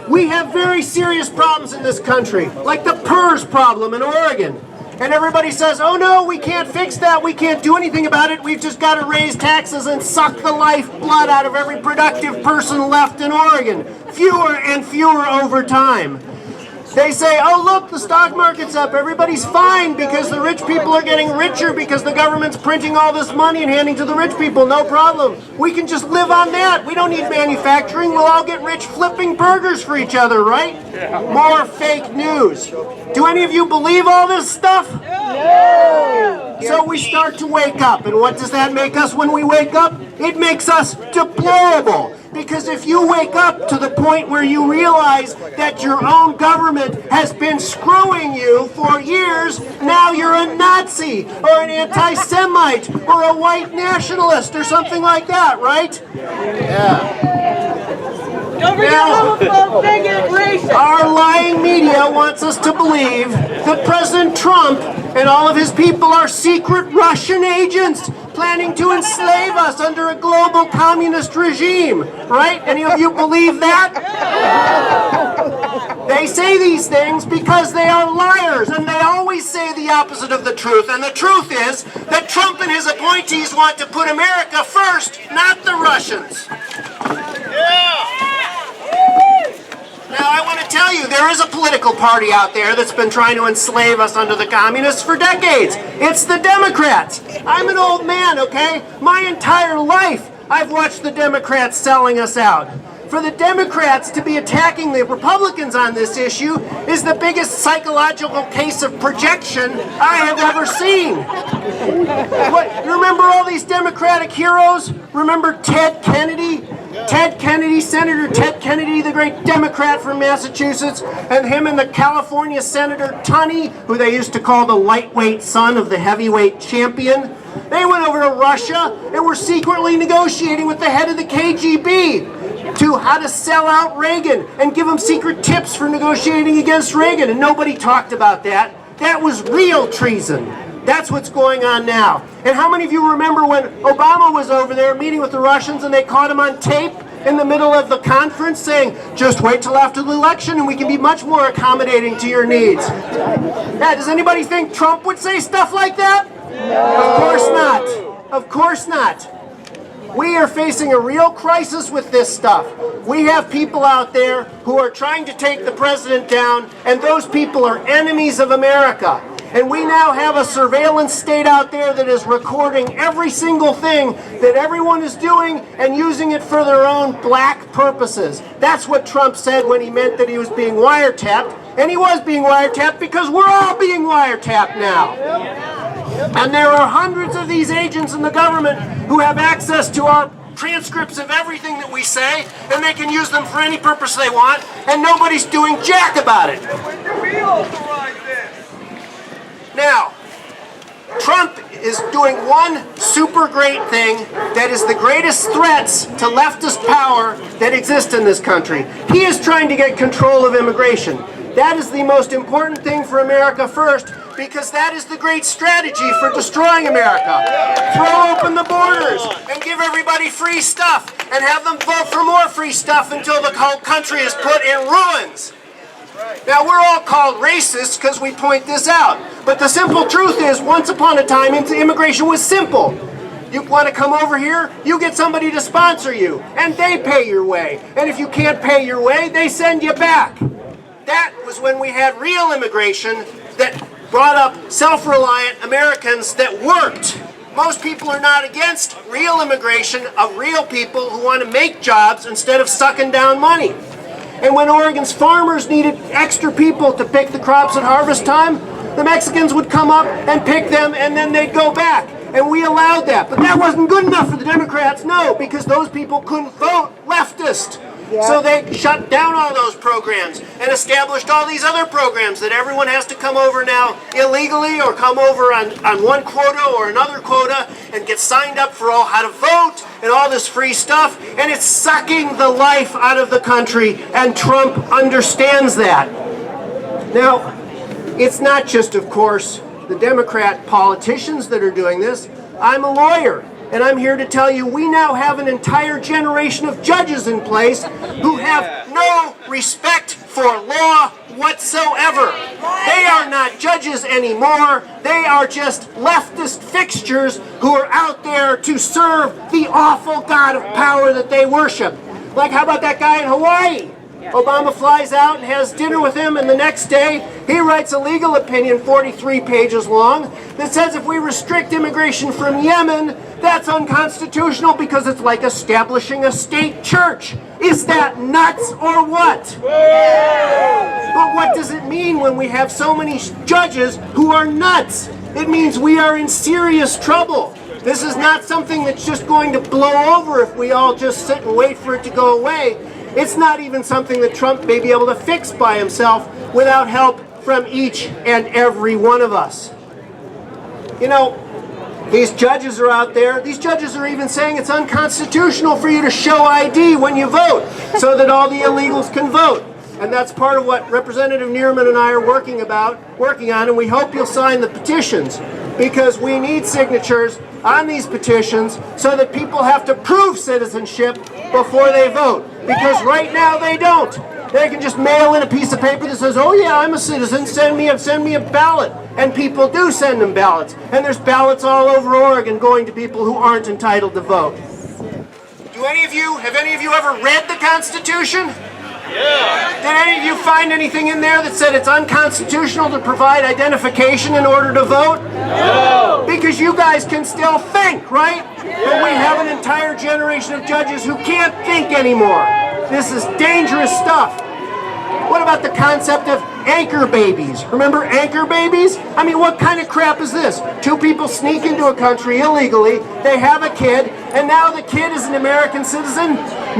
We have very serious problems in this country, like the PERS problem in Oregon. And everybody says, oh no, we can't fix that, we can't do anything about it, we've just got to raise taxes and suck the lifeblood out of every productive person left in Oregon. Fewer and fewer over time. They say, oh look, the stock market's up, everybody's fine because the rich people are getting richer because the government's printing all this money and handing to the rich people, no problem. We can just live on that, we don't need manufacturing, we'll all get rich flipping burgers for each other, right? More fake news. Do any of you believe all this stuff? No. So we start to wake up, and what does that make us when we wake up? It makes us deplorable. Because if you wake up to the point where you realize that your own government has been screwing you for years, now you're a Nazi or an anti-Semite or a white nationalist or something like that, right? Yeah. Don't forget homophobe, bigot, racist. Our lying media wants us to believe that President Trump and all of his people are secret Russian agents planning to enslave us under a global communist regime, right? Any of you believe that? They say these things because they are liars, and they always say the opposite of the truth. And the truth is that Trump and his appointees want to put America first, not the Russians. Now, I want to tell you, there is a political party out there that's been trying to enslave us under the communists for decades. It's the Democrats. I'm an old man, okay? My entire life, I've watched the Democrats selling us out. For the Democrats to be attacking the Republicans on this issue is the biggest psychological case of projection I have ever seen. What, you remember all these Democratic heroes? Remember Ted Kennedy? Ted Kennedy, Senator Ted Kennedy, the great Democrat from Massachusetts, and him and the California Senator Tunney, who they used to call the lightweight son of the heavyweight champion. They went over to Russia and were secretly negotiating with the head of the KGB to how to sell out Reagan and give him secret tips for negotiating against Reagan, and nobody talked about that. That was real treason. That's what's going on now. And how many of you remember when Obama was over there meeting with the Russians and they caught him on tape in the middle of the conference saying, just wait till after the election and we can be much more accommodating to your needs? Yeah, does anybody think Trump would say stuff like that? No. Of course not. Of course not. We are facing a real crisis with this stuff. We have people out there who are trying to take the president down, and those people are enemies of America. And we now have a surveillance state out there that is recording every single thing that everyone is doing and using it for their own black purposes. That's what Trump said when he meant that he was being wiretapped. And he was being wiretapped because we're all being wiretapped now. And there are hundreds of these agents in the government who have access to our transcripts of everything that we say, and they can use them for any purpose they want, and nobody's doing jack about it. Now, Trump is doing one super great thing that is the greatest threats to leftist power that exist in this country. He is trying to get control of immigration. That is the most important thing for America first, because that is the great strategy for destroying America. Throw open the borders and give everybody free stuff and have them vote for more free stuff until the whole country is put in ruins. Now, we're all called racists because we point this out. But the simple truth is, once upon a time, immigration was simple. You want to come over here, you get somebody to sponsor you, and they pay your way. And if you can't pay your way, they send you back. That was when we had real immigration that brought up self-reliant Americans that worked. Most people are not against real immigration of real people who want to make jobs instead of sucking down money. And when Oregon's farmers needed extra people to pick the crops at harvest time, the Mexicans would come up and pick them, and then they'd go back. And we allowed that. But that wasn't good enough for the Democrats, no, because those people couldn't vote leftist. Yeah. So they shut down all those programs and established all these other programs that everyone has to come over now illegally or come over on one quota or another quota and get signed up for how to vote and all this free stuff. And it's sucking the life out of the country, and Trump understands that. Now, it's not just, of course, the Democrat politicians that are doing this. I'm a lawyer. And I'm here to tell you, we now have an entire generation of judges in place who have no respect for law whatsoever. They are not judges anymore. They are just leftist fixtures who are out there to serve the awful god of power that they worship. Like, how about that guy in Hawaii? Obama flies out and has dinner with him, and the next day he writes a legal opinion 43 pages long that says if we restrict immigration from Yemen, that's unconstitutional because it's like establishing a state church. Is that nuts or what? But what does it mean when we have so many judges who are nuts? It means we are in serious trouble. This is not something that's just going to blow over if we all just sit and wait for it to go away. It's not even something that Trump may be able to fix by himself without help from each and every one of us. You know, these judges are out there. These judges are even saying it's unconstitutional for you to show ID when you vote so that all the illegals can vote. And that's part of what Representative Neerman and I are working on, and we hope you'll sign the petitions because we need signatures on these petitions so that people have to prove citizenship before they vote. Because right now they don't. They can just mail in a piece of paper that says, oh yeah, I'm a citizen, send me a ballot. And people do send them ballots. And there's ballots all over Oregon going to people who aren't entitled to vote. Have any of you ever read the Constitution? Yeah. Did any of you find anything in there that said it's unconstitutional to provide identification in order to vote? No. Because you guys can still think, right? Yeah. But we have an entire generation of judges who can't think anymore. This is dangerous stuff. What about the concept of anchor babies? Remember anchor babies? I mean, what kind of crap is this? Two people sneak into a country illegally, they have a kid, and now the kid is an American citizen?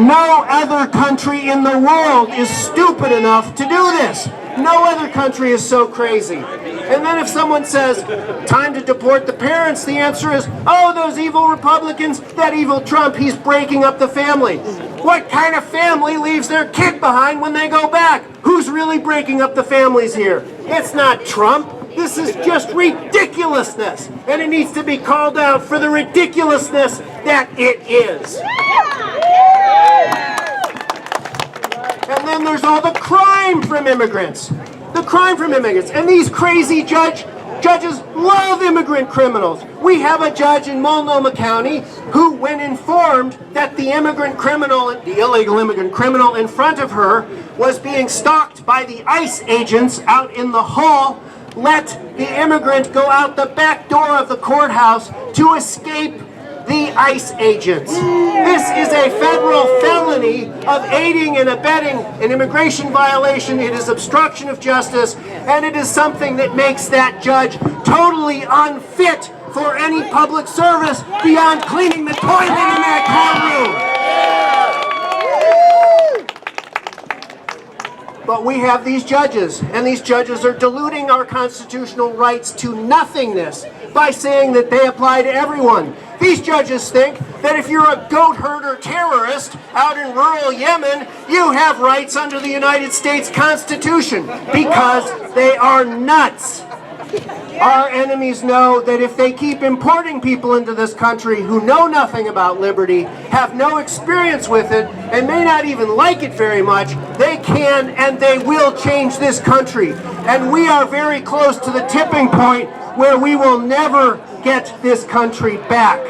No other country in the world is stupid enough to do this. No other country is so crazy. And then if someone says, time to deport the parents, the answer is, oh, those evil Republicans, that evil Trump, he's breaking up the family. What kind of family leaves their kid behind when they go back? Who's really breaking up the families here? It's not Trump. This is just ridiculousness. And it needs to be called out for the ridiculousness that it is. And then there's all the crime from immigrants. The crime from immigrants. And these crazy judges love immigrant criminals. We have a judge in Multnomah County who, when informed that the illegal immigrant criminal in front of her was being stalked by the ICE agents out in the hall, let the immigrant go out the back door of the courthouse to escape the ICE agents. This is a federal felony of aiding and abetting an immigration violation. It is obstruction of justice, and it is something that makes that judge totally unfit for any public service beyond cleaning the toilet in that courtroom. But we have these judges, and these judges are diluting our constitutional rights to nothingness by saying that they apply to everyone. These judges think that if you're a goat herder terrorist out in rural Yemen, you have rights under the United States Constitution because they are nuts. Our enemies know that if they keep importing people into this country who know nothing about liberty, have no experience with it, and may not even like it very much, they can and they will change this country. And we are very close to the tipping point where we will never get this country back.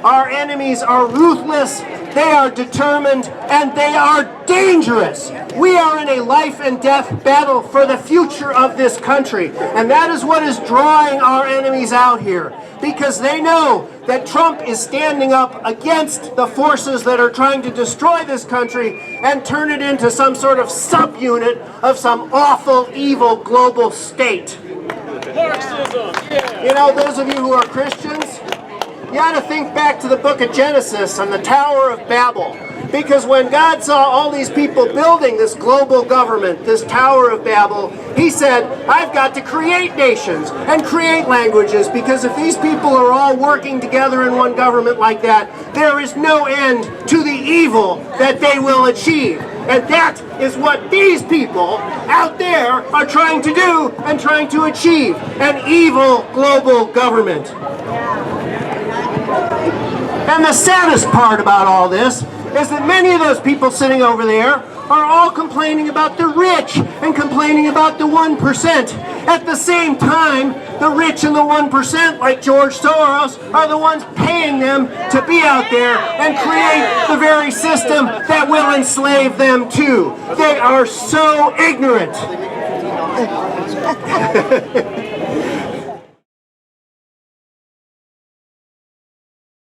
Our enemies are ruthless, they are determined, and they are dangerous. We are in a life and death battle for the future of this country, and that is what is drawing our enemies out here, because they know that Trump is standing up against the forces that are trying to destroy this country and turn it into some sort of subunit of some awful, evil global state. You know, those of you who are Christians, you ought to think back to the book of Genesis and the Tower of Babel. Because when God saw all these people building this global government, this Tower of Babel, he said, I've got to create nations and create languages, because if these people are all working together in one government like that, there is no end to the evil that they will achieve. And that is what these people out there are trying to do and trying to achieve, an evil global government. And the saddest part about all this is that many of those people sitting over there are all complaining about the rich and complaining about the 1%. At the same time, the rich and the 1%, like George Soros, are the ones paying them to be out there and create the very system that will enslave them too. They are so ignorant.